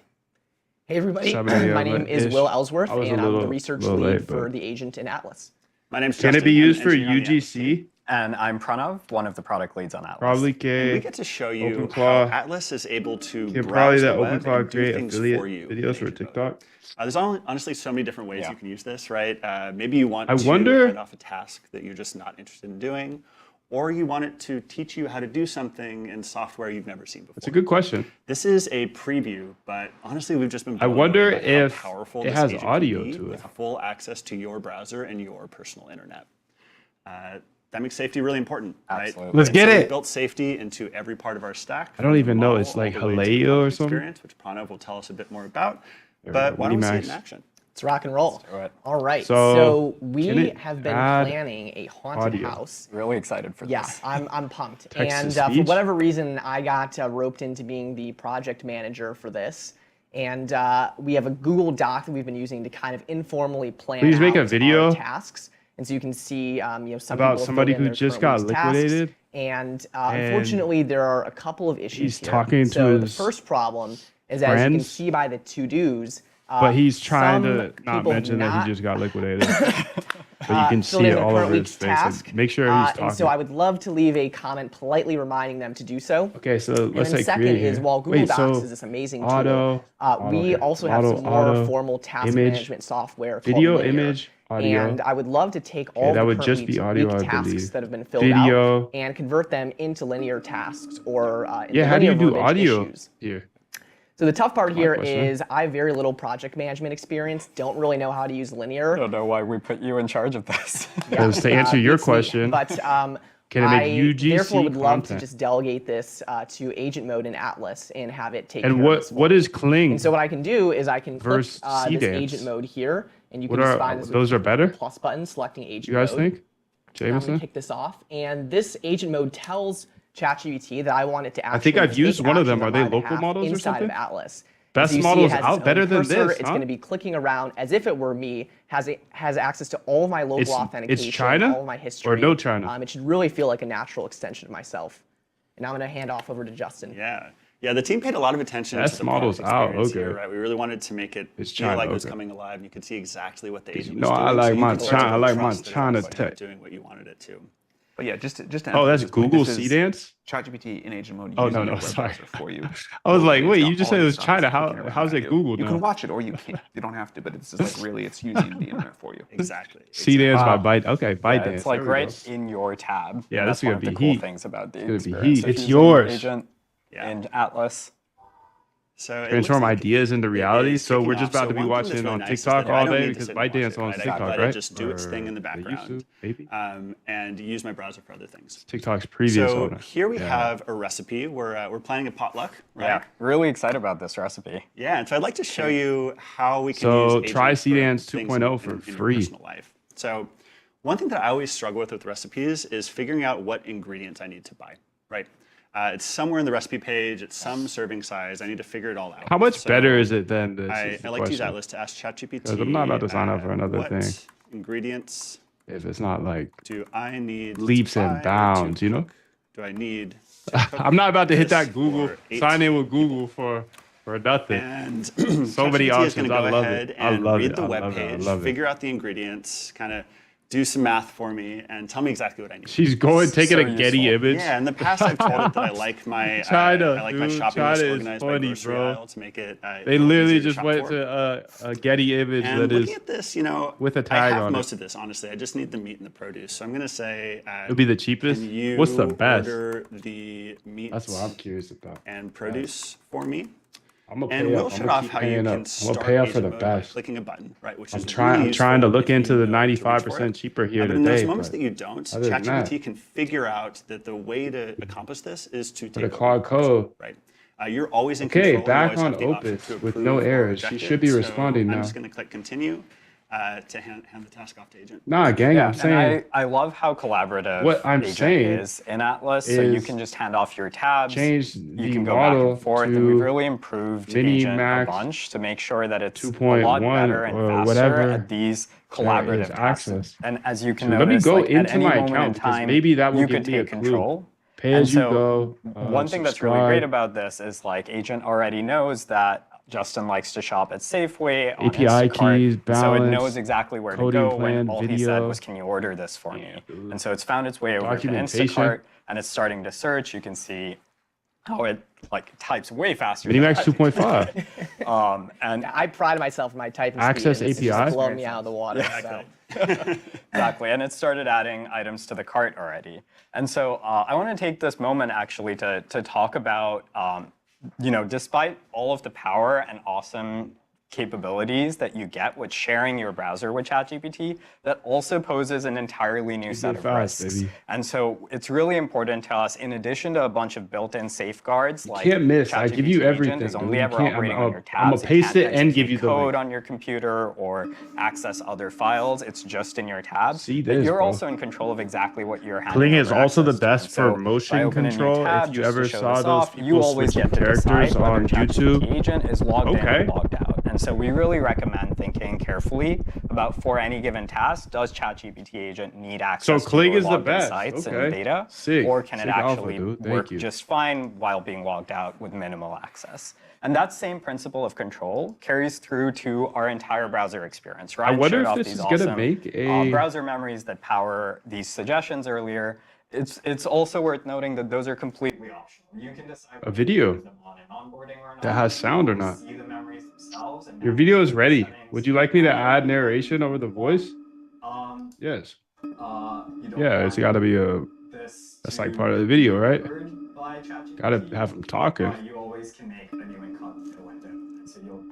Hey everybody, 70 my name is ish. Will Ellsworth, I was a and I'm little- the research little lead late, for but- the agent in Atlas. My name's Can Justin. it be I'm used an for engineer on the Atlas team. UGC? And I'm Pranav, one of the product leads on Atlas. Probably And we can. get to show you how OpenClaw. Atlas is able to Can browse probably the that web OpenClaw and do create things affiliate for you. in videos for agent mode. TikTok? There's honestly so many different ways Yeah. you can use this, right? Maybe you want I to wonder- hand off a task that you're just not interested in doing, or you want it to teach you how to do something in software you've never seen before. It's a good question. This is a preview, but honestly, we've just been I blown wonder away by if how powerful it this has agent can audio be to it. with full access to your browser and your personal internet. That makes safety really important, right? Absolutely. Let's And get so we it. built safety into every part of our stack. I don't from even the know. model It's like all the way to the Haleo or product something? experience, which Pranav will tell us a bit more about. There we But go, why don't we see it Minimax. in action? Let's rock and roll. do it. All right, So, so can we it have been add planning a haunted audio? house. Really excited for Yeah, this. I'm pumped. Text to And for speech? whatever reason, I got roped into being the project manager for this. And we have a Google Doc that we've been using to kind of informally plan Please make out a video our tasks. And so you can see, some about people have somebody filled in who their just current got week's tasks. liquidated? And unfortunately, there are a couple of issues He's here. talking to so his the first problem is, as you can friends? see by the to-dos, But he's trying some to not people mention that not he just got liquidated. But you can filled see in it their all current over his week's face. task. Like, make sure he's talking. And so I would love to leave a comment politely reminding them to do so. Okay, so And let's then say second create is, here. while Google Wait, Docs so is this amazing auto, tool, auto we here. also have Auto, some more auto, formal task image, management software called video, Linear. image, audio. And I would love to take all that the would current just be audio, week I tasks believe. that have been filled Video. out and convert them into linear tasks or into Yeah, how do linear you do verbiage audio issues. here? So the tough part here question. is I have very little project management experience, don't really know how to use Linear. I don't know why we put you in charge of this. Because to answer your Beats me. question, But can it I make UGC therefore would love to content? just delegate this to agent mode in Atlas and have it take care And of this what for me. is Kling? And so what I can do is I can click versus this C-dance? agent mode here, and you can What just are find this with those are better? the plus button, selecting agent You guys mode. think? I'm going Jameson? to kick this off, and this agent mode tells ChatGPT that I want it to actually think I've take used one of them. actions Are on they my local behalf models or inside something? of Atlas. Best So you see models it has out its own better than cursor. this, It's huh? going to be clicking around as if it were me. Has access to all of my local It's authentication, China all of my history, or no China? It should really feel like a natural extension of myself. And I'm going to hand off over to Justin. Yeah, the team paid a lot of attention Best to the models product out, experience okay. here, right? We really wanted to make it It's feel China, like it was okay. coming alive, and you could see exactly what the agent No, was doing. I like so you my could start to China- I like my trust that it China was tech. doing what you wanted it to. But yeah, just to Oh, that's emphasize the point, Google this is CDance? ChatGPT in agent mode Oh, using no, your no, web sorry. browser for you. I was like, Locally, it's wait, got you just all said it your was stuff, China. it's clicking How, everything how's at it you. Google You now? can watch it or you can't. You don't have to, but it's just like really, it's using the internet for you. Exactly. CDance Wow. by Byte. Okay, Yeah, ByteDance. it's like there we right go. in your tab. Yeah, and this that's is one gonna of the be cool heat. things about the It's gonna be experience heat. of It's using yours. Agent Yeah. and Atlas. So it looks Transform like ideas into it reality. is So kicking we're off. just about So to be one thing that's watching really on nice is TikTok that I all don't day need to because sit and watch ByteDance it, on right? I TikTok, let it right? just do its thing in the Or background, YouTube, maybe. and use my browser for other things. TikTok's previous So owner. here we Yeah. have a recipe. We're planning a potluck, right? Yeah, really excited about this recipe. Yeah, and so I'd like to show you how we can So use try agents for CDance things 2.0 in for your free. personal life. So one thing that I always struggle with recipes is figuring out what ingredients I need to buy, right? It's somewhere in the recipe page, it's some serving size, I need to figure it all out. How much So better is it than this? I is the like to use question. Atlas to ask ChatGPT. 'Cause I'm not about to sign up for another what thing. ingredients If it's not like do I need leaps to and buy bounds, to you know? cook? Do I need to cook I'm not about to hit this that Google, for 8 sign in with Google for nothing. And So many ChatGPT is options. going to I go love ahead it. I and love read it. the I web love it. I page, love it. figure out the ingredients, kind of do some math for me, and tell me exactly what I need. She's going taking So a Getty useful. image. Yeah, in the past I've told it that I like my China, I like my dude. shopping China list is organized by funny, grocery bro. aisle to make it. They literally easier just shop went for. to a Getty image And that looking is. at this, you know, with a I tag have on it. most of this. Honestly, I just need the meat and the produce. So I'm going to say, It'll be the cheapest. can you What's the best? order the meat That's what I'm curious about. and produce for me? I'm gonna And pay we'll up. I'm show gonna off keep how you paying can up. I'm start gonna pay up for agent the mode by best. clicking a button, right? Which I'm is trying. really I'm trying to useful look if into you the know to reach for it. 95% cheaper here But in those today. moments but that you don't, other than that, ChatGPT can figure out that the way to accomplish this is to for the take over Claude the browser, Code. right? You're always in Okay, control. You back always on have the option Opus to with approve no or errors. She reject should it. be So responding I'm now. just going to click continue to hand the task off to agent. Nah, gang. Yeah, I'm saying. and I love how collaborative What I'm Agent saying is in Atlas. So you is can just hand off your tabs. change You the can go back model and forth, and to we've really improved Mini Agent Max a bunch to make sure that it's a 2.1 lot better and or faster whatever at these there collaborative is tasks. access. And as you can So let me notice, go like, at into any my moment in account because time, maybe that will you give could me a take clue. control. Pay And as you so go. one thing that's really great subscribe. about this is like Agent already knows that Justin likes to shop at Safeway, on API Instacart, keys, and so it balance, knows exactly where to coding go when plan, all he said video. was, "Can you order this for me?" dude. And so it's found its way over to Documentation. Instacart, and it's starting to search. You can see how it like types way faster. Minimax than 2.5. and I pride myself in my typing Access speed. And this has API? just blown me out of the water. So. exactly, and it started adding items to the cart already. And so I want to take this moment actually to talk about, despite all of the power and awesome capabilities that you get with sharing your browser with ChatGPT, that also poses an entirely new set of fast, risks. baby. And so it's really important to us, in addition to a bunch of built-in safeguards, like can't miss. I give you ChatGPT everything, Agent is dude. only You ever can't- operating I'm- on your I'ma tabs. paste it and execute give you the code link. on your computer or access other files. It's just in your tabs. See But this, you're bro. also in control of exactly what you're handing Kling is over also the access to. best And so for motion by opening a new control. tab, If you just to ever show saw this those off, you people always switching get to characters decide whether on ChatGPT YouTube. Agent is logged in Okay. or logged out. And so we really recommend thinking carefully about, for any given task, does ChatGPT Agent need access to Kling your is the logged in best. sites Okay. and data? Sick. Or can it Sick alpha, actually dude. Thank work you. just fine while being logged out with minimal access? And that same principle of control carries through to our entire browser experience. Ryan wonder showed if off this these is gonna awesome, make a- browser memories that power these suggestions earlier. It's also worth noting that those are completely optional. You can decide A video them on an onboarding or not. that has sound or not. See the memories themselves and Your manage video is ready. settings. Would you like me to add narration over the voice? Yes. You don't Yeah, it's want got to be a. this That's to like part of the video, right? be heard by ChatGPT. Got to have him talking. You always can make a new encode for the window. And so you'll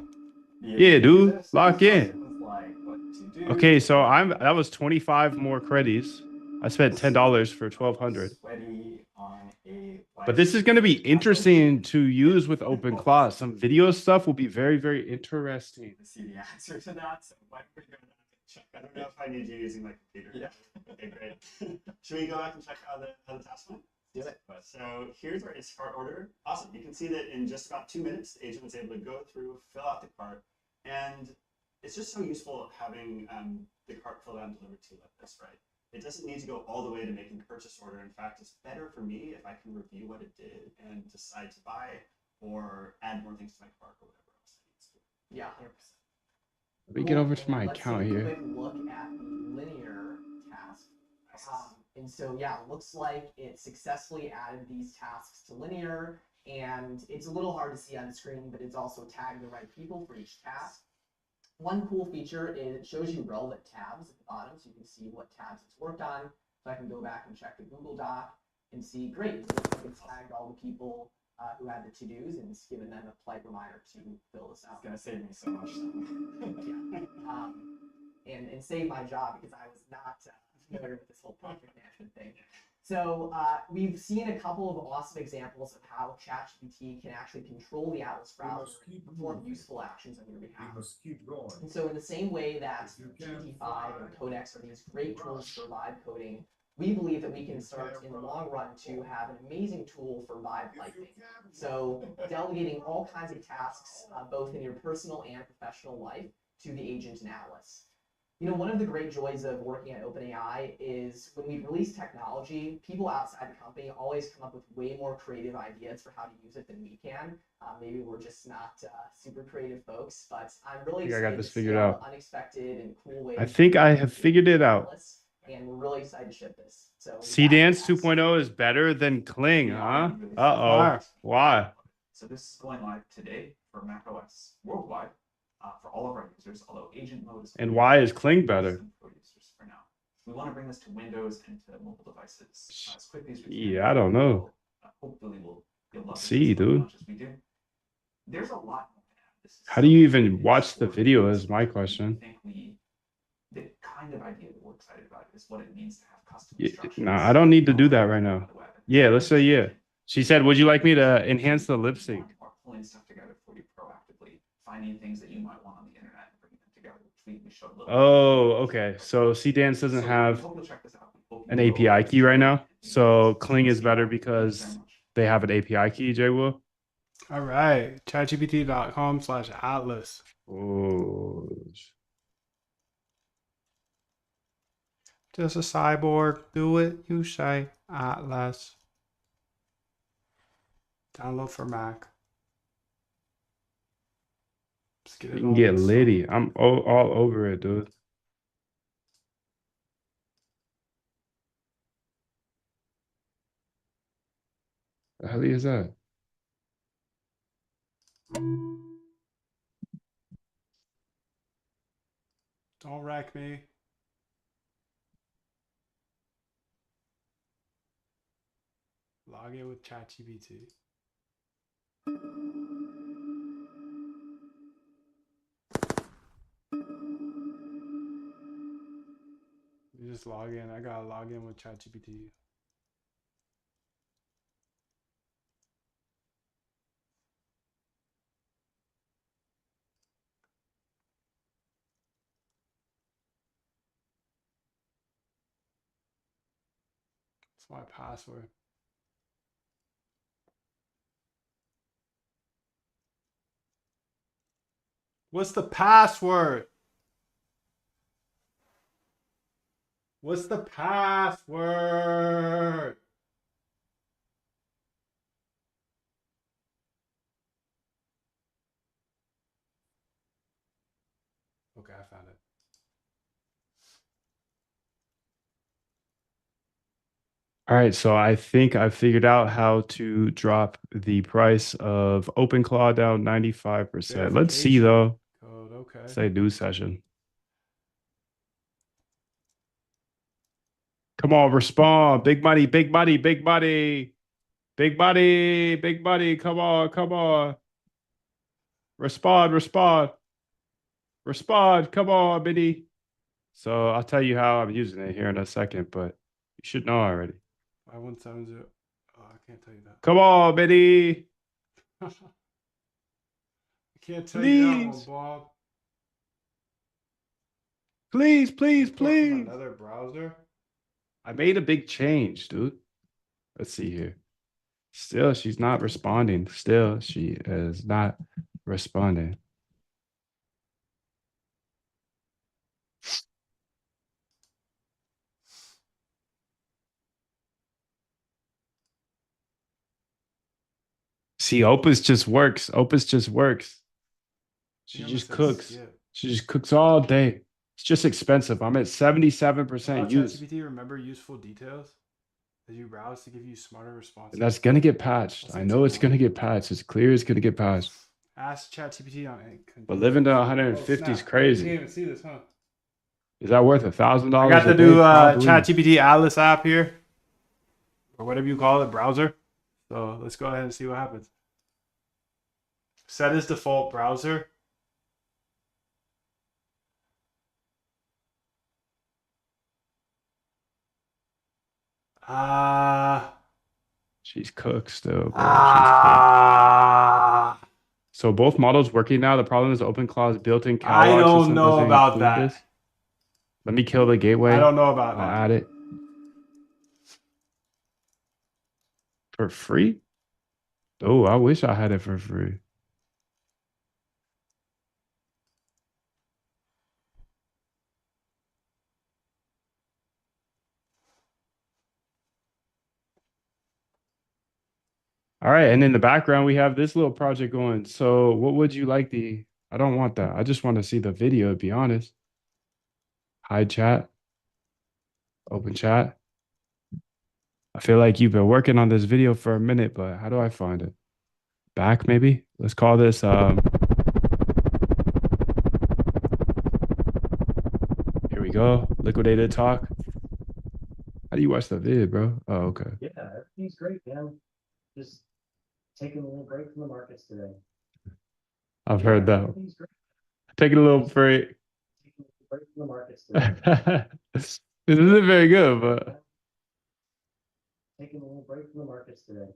be able Yeah, to do dude. this. Lock in. Like what to do. Okay, so that was 25 more credits. I spent $10 for 1,200. Sweaty on a But this is going to be interesting to use with OpenClaw. Some video stuff will be very, very interesting. to see the answer to that. So why don't we go back and check I don't know if I need you using my computer. Yeah. Okay, great. Should we go back and check how the task went? Do it. So here's our Instacart order. Awesome. You can see that in just about 2 minutes, the agent was able to go through, fill out the cart, and it's just so useful having the cart filled out and delivered to you like this, right? It doesn't need to go all the way to making the purchase order. In fact, it's better for me if I can review what it did and decide to buy or add more things to my cart or whatever else it needs to. Yeah. 100%. Let me get over to my Let's account take a here. quick look at the linear task. And so, yeah, it looks like it successfully added these tasks to Linear, and it's a little hard to see on the screen, but it's also tagged the right people for each task. One cool feature is it shows you relevant tabs at the bottom, so you can see what tabs it's worked on. So I can go back and check the Google Doc and see, great, it looks like it's tagged all the people who had the to-dos, and it's given them a polite reminder to fill this out. It's gonna save me so much time. Yeah. And save my job because I was not familiar with this whole project management thing. So we've seen a couple of awesome examples of how ChatGPT can actually control the Atlas browser and perform useful actions on your behalf. And so in the same way that GPT-5 and Codex are these great tools for vibe coding, we believe that we can start in the long run to have an amazing tool for vibe lightning. So delegating all kinds of tasks, both in your personal and professional life, to the agent in Atlas. You know, one of the great joys of working at OpenAI is when we release technology, people outside the company always come up with way more creative ideas for how to use it than we can. Maybe we're just not super creative folks, but I'm really I got excited this to see figured all out. the unexpected and cool ways. I think I have figured it out. Atlas, and we're really excited to ship this. So C-Dance 2.0 is better than Kling, huh? Uh-oh. Why? So this is going live today for macOS worldwide for all of our users, although agent mode is. And why is Kling better? For users for now. We want to bring this to Windows and to mobile devices as quickly as we can. Yeah, I don't know. Hopefully you'll love See, this as dude. much as we do. There's a lot more to add. This is How do you something even that watch is the worth video it. is my question. I think the kind of idea that we're excited about is what it means to have custom Yeah, instructions. nah, I don't need to do that right on now. the web. Yeah, let's say yeah. She said, would you like me to enhance the lip sync? Or pulling stuff together for you proactively, finding things that you might want on the internet and bringing them together, which we showed a little. Oh, okay. So C-Dance doesn't So have we hope you'll check this out. We hope an you will API key right now. enjoy it. So Kling is See better how- Thank you because very much. they have an API key, Jay Will. All right. ChatGPT.com/Atlas. Oh, Just a cyborg. Do it, you say. Atlas. Download for Mac. Just get you it can all get installed. litty. I'm all over it, dude. The hell is that? Don't wreck me. Log in with ChatGPT. You just log in. I gotta log in with ChatGPT. That's my password. What's the password? What's the password? Okay, I found it. All right, so I think I figured out how to drop the price of OpenClaw down 95%. Let's see though. Code, okay. Say do session. Come on, respond. Big money, big money, big money. Big money, big money. Come on, come on. Respond, respond. Respond. Come on, Biddy. So I'll tell you how I'm using it here in a second, but you should know already. 5170. Oh, I can't tell you that. Come on, Biddy. I can't tell you that one, Please. Bob. Please, please, Talk from please. Another browser. I made a big change, dude. Let's see here. Still, she's not responding. Still, she is not responding. See, Opus just works. Opus just works. She Yeah, just but cooks. yeah. She just cooks all day. It's just expensive. I'm at 77% use. ChatGPT remember useful details as you browse to give you smarter responses. And that's gonna get patched. I know it's gonna get patched. It's clear it's gonna get patched. Ask ChatGPT on it. But living to 150 is You crazy. can't even see this, huh? Is that worth $1,000? I got a the day? new Probably. ChatGPT Atlas app here, or whatever you call it, browser. So let's go ahead and see what happens. Set as default browser. She's cooked still. Bro. She's cooked. So both models working now. The problem is OpenClaw's built-in I catalog don't system know doesn't about include that. this. Let me kill the gateway. I don't know about I'll that. add it for free. Oh, I wish I had it for free. All right, and in the background we have this little project going. So what would you like the? I don't want that. I just want to see the video, to be honest. Hide chat. Open chat. I feel like you've been working on this video for a minute, but how do I find it? Back maybe? Let's call this here we go. Liquidated talk. How do you watch the vid, bro? Oh, okay. Yeah, everything's great, man. Just taking a little break from the markets today. I've heard that. Everything's great. Taking a little break. Taking a little break from the markets today. This isn't very good, but Taking a little break from the markets today.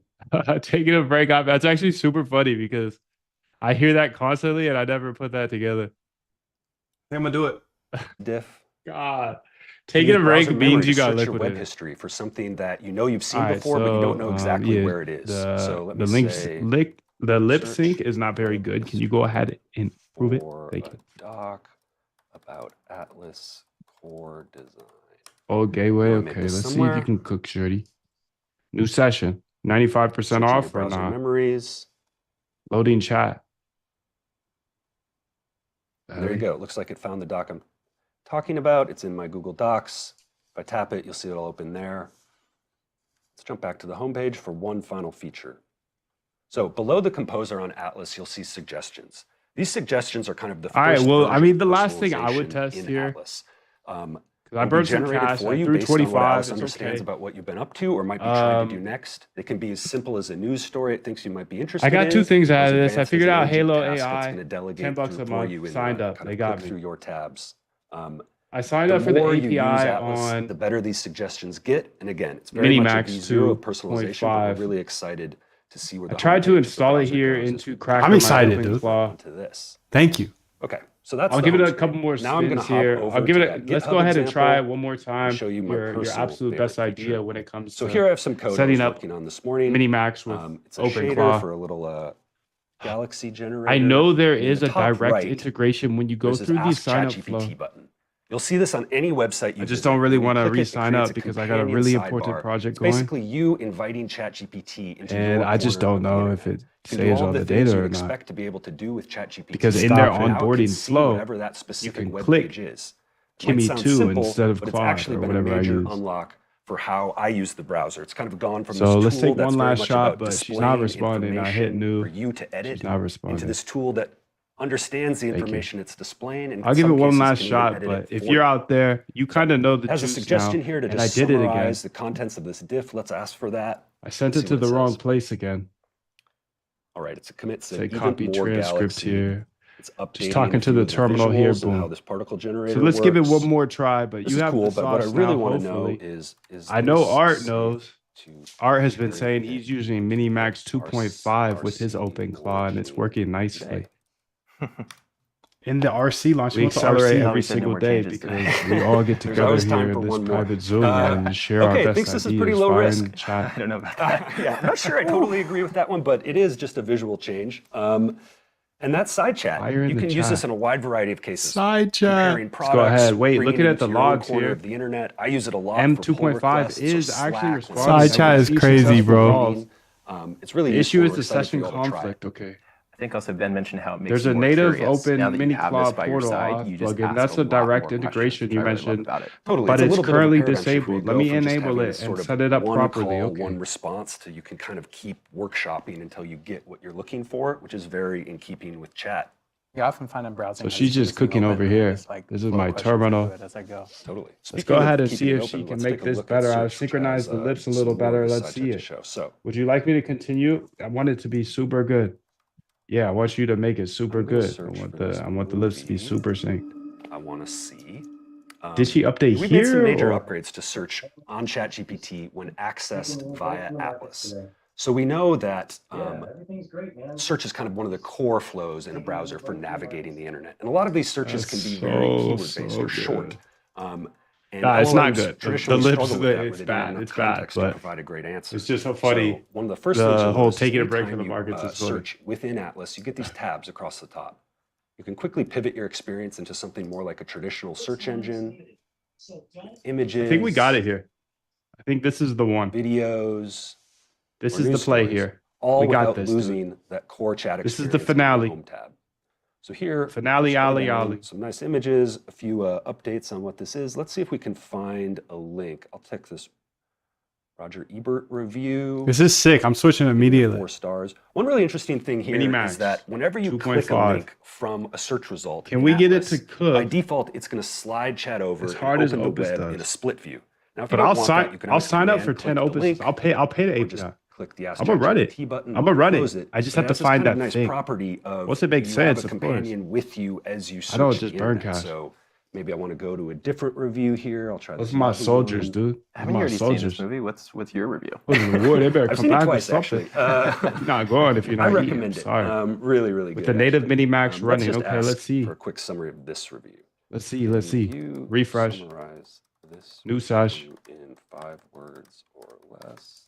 taking a break off. That's actually super funny because I hear that constantly and I never put that together. I'm gonna do it. Diff. God. Use Taking a break browser means memory you to got search your web liquidated. history for something that you know you've seen All right, before, but you don't know so, exactly yeah, where it is. So let me the links say the lip search sync is not very good. Can you go ahead and prove it? for Thank a you. doc about Atlas core design. Oh, gateway. You wanna make Okay, this let's see if somewhere? you can cook, shorty. New session. 95% Searching your off or browser not? memories. Loading chat. There you go. It looks like it found the doc I'm talking about. It's in my Google Docs. If I tap it, you'll see it'll open there. Let's jump back to the homepage for one final feature. So below the composer on Atlas, you'll see suggestions. These suggestions are kind of the first All right, well, I version mean, of the last thing I would personalization test in here, Atlas. because I Will be burned some generated cash. for I you threw based on what 25. Atlas It's understands okay. about what you've been up to or might be trying to do next. It can be as simple as a news story it thinks you might be interested I in. got two things or out as of this. I advanced as figured an out agent Halo task that's AI, gonna delegate 10 bucks through a for month, you and signed up. kind They of got click me. through your tabs. I signed up for the more you use API Atlas, on the better these suggestions get. And again, it's very much a Minimax V0 of personalization, but 2.5. we're really excited to see where I the tried to homepage of the install it browser here goes as into we Cracker. I'm my excited, dude. OpenClaw. into this. Thank you. Okay, so that's I'll the give it home a screen. couple more Now I'm gonna spins hop here. over I'll give to it. that Let's GitHub go ahead and try it example one more time. show you my your personal absolute favorite best idea feature. when it comes So to here I have some code I setting was up working on this morning. Minimax with It's a shader OpenClaw. for a little Galaxy generator. I know there And in is the a top direct right, integration when you go there's this through the Ask sign up ChatGPT flow. button. You'll see this on any website you I just visit. don't really When you want to click it, it re-sign creates up because I got a companion really important sidebar. project It's going, basically you inviting ChatGPT into and your I just corner don't of the know if internet. it You can do saves all all the the things data you or not. expect to be able to do with ChatGPT. Because in Stop their it. Now it can onboarding see flow, whatever that specific can web click page is. It might Kimmy sound 2 simple, instead of but it's Claude actually or been a whatever I major use. unlock for how I use the browser. It's kind of gone from So this let's tool take that's one very last much shot, about but she's not displaying responding. I hit information new. for you to edit She's not into responding. this tool that understands the Thank you. information it's displaying. And I'll in give it some one cases last can even shot, edit but it if for you're you. out there, you kind of know the Has a juice suggestion now, here to and I just did it again. summarize the contents of this diff. Let's ask for that. I sent Let's it see to what the wrong says. place again. All right, it's a commit Say said even copy more transcript Galaxy. here. It's updating Just talking a to few the of terminal here, visuals and how boom. this particle generator So let's give it works. one more try, but This you is have cool, the but what I sauce really now, want to know hopefully. is I know this Art saved knows. to Art has been very saying good he's using Minimax RC 2.5 with his OpenClaw, and it's working working nicely. today. In the RC launch, We you want the accelerate RC? every said no single more day changes because today. we all get There's together always time here in for this one more. private Zoom and share our Okay, best thinks this is ideas. pretty low Fire risk. in the chat. I don't know about that. Yeah, I'm not sure I totally agree with that one, but it is just a visual change. And that's side chat. Fire in You the can use this chat. in a wide variety of cases. Side chat. Comparing go products, ahead. Wait, bringing looking it at the into your own logs corner here, of the internet. I use it a lot for pull M2.5 requests or is Slack actually when responding. Side chat is See crazy, successful bro. calls. It's really The useful. issue is We're the excited for session you all to try it. conflict. Okay. I think also Ben mentioned how it makes There's you a more native curious. open Now that you mini have this cloud by your portal side, auth you just plugin. ask That's a a lot direct more integration questions, you which I really love mentioned. about it. Totally. But a it's little bit of a currently paradigm shift where disabled. you Let go me from just enable having it this and sort of set it up one properly. call, Okay. one response to you can kind of keep workshopping until you get what you're looking for, which is very in keeping with chat. Yeah, I often find I'm browsing. So I she's keep just this thing cooking open over and here. just, like, This is flow my questions into terminal. it as I go. Totally. Let's Speaking go of ahead and keeping see it if she open, can let's make take a this look at better. I'll search, which synchronize has, the lips a some little more better. of this Let's side see to it. show. So Would you like me to continue? I want it to be super good. Yeah, I want you to make it super I'm gonna good. search for this I want the lips to be movie. super synced. I want to see. Did she update We've made some here, major or- upgrades to search on ChatGPT when accessed via Atlas. So we know that Everything's great, man. search is kind of one of the core flows in a browser for navigating the internet. And a lot of these searches can be very keyword-based or short. And Nah, it's not LLMs good. traditionally The lips, struggle with that, where it's they don't have bad. enough It's bad, context to but provide a great answer. it's just so funny. One of the first The things you'll whole notice is taking a break anytime from the you, markets is funny. search within Atlas, you get these tabs across the top. You can quickly pivot your experience into something more like a traditional search engine, images. I think we got it here. I think this is the one. Videos. This or is the news play stories, here. all We got without this, dude. losing that core chat This is experience. the on finale. Home tab. So here, Finale, scroll alley, down, alley. some nice images, a few updates on what this is. Let's see if we can find a link. I'll take this Roger Ebert review. This is sick. I'm switching immediately. 4 stars. One really interesting thing here Minimax, is that whenever you click a 2.5. link from a search result, Can in we get it Atlas, to cook? By default, it's going to slide chat over As and hard as open the Opus web does. in a split view. Now, if But you don't I'll want sign. that, you can I'll always sign up command for click 10 the Opus. link, I'll pay the or just API. click the Ask I'm gonna run it. ChatGPT button. I'm gonna run close it. I just But have it to has this find kind of that nice thing. property of Once it makes you sense, have a of course. companion with you as you search I don't the just burn internet. cash. So maybe I want to go to a different review here. I'll try Those this are my Yahoo soldiers, one. dude. Haven't My you already soldiers. seen this movie? What's your review? What in the wood? They better I've come seen it back with twice, something. actually. You're not going if you're I not eating. recommend it. Sorry. Really, really With good. the native actually. Minimax Let's running. just Okay, ask let's see. for a quick summary of this review. Let's see. Let's see. Can you Refresh. Summarize this New Sash. review in 5 words or less.